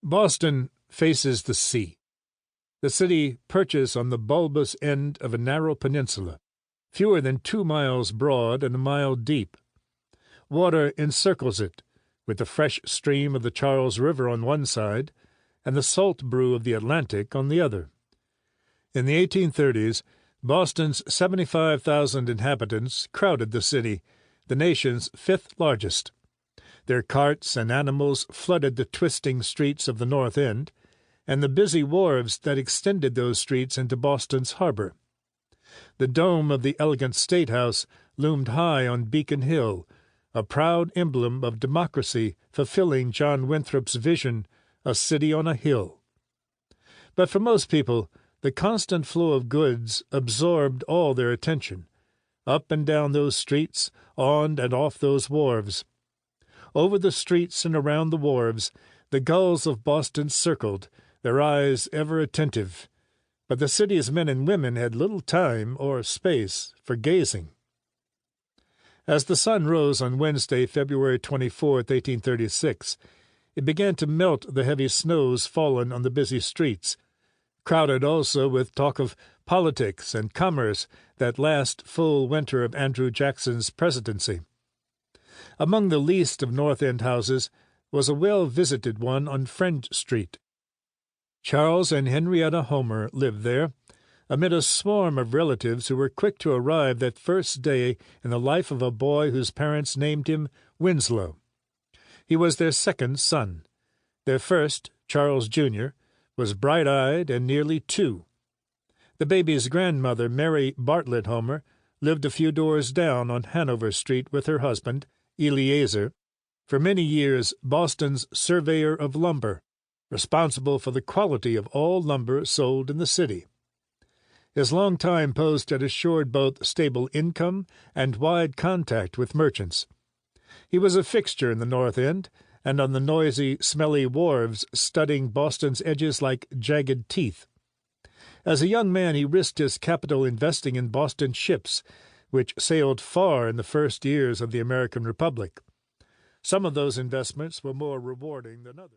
Boston faces the sea. The city perches on the bulbous end of a narrow peninsula, fewer than 2 miles broad and a mile deep. Water encircles it, with the fresh stream of the Charles River on one side and the salt brew of the Atlantic on the other. In the 1830s, Boston's 75,000 inhabitants crowded the city, the nation's 5th largest. Their carts and animals flooded the twisting streets of the North End and the busy wharves that extended those streets into Boston's harbor. The dome of the elegant State House loomed high on Beacon Hill, a proud emblem of democracy fulfilling John Winthrop's vision, a city on a hill. But for most people, the constant flow of goods absorbed all their attention, up and down those streets, on and off those wharves. Over the streets and around the wharves, the gulls of Boston circled, their eyes ever attentive, but the city's men and women had little time or space for gazing. As the sun rose on Wednesday, February 24, 1836, it began to melt the heavy snows fallen on the busy streets, crowded also with talk of politics and commerce that last full winter of Andrew Jackson's presidency. Among the least of North End houses was a well-visited one on Friend Street. Charles and Henrietta Homer lived there, amid a swarm of relatives who were quick to arrive that first day in the life of a boy whose parents named him Winslow. He was their second son. Their first, Charles Jr., was bright-eyed and nearly 2. The baby's grandmother, Mary Bartlett Homer, lived a few doors down on Hanover Street with her husband, Eleazar, for many years Boston's surveyor of lumber, responsible for the quality of all lumber sold in the city. His long time post had assured both stable income and wide contact with merchants. He was a fixture in the North End and on the noisy, smelly wharves studding Boston's edges like jagged teeth. As a young man he risked his capital investing in Boston ships, which sailed far in the first years of the American Republic. Some of those investments were more rewarding than others.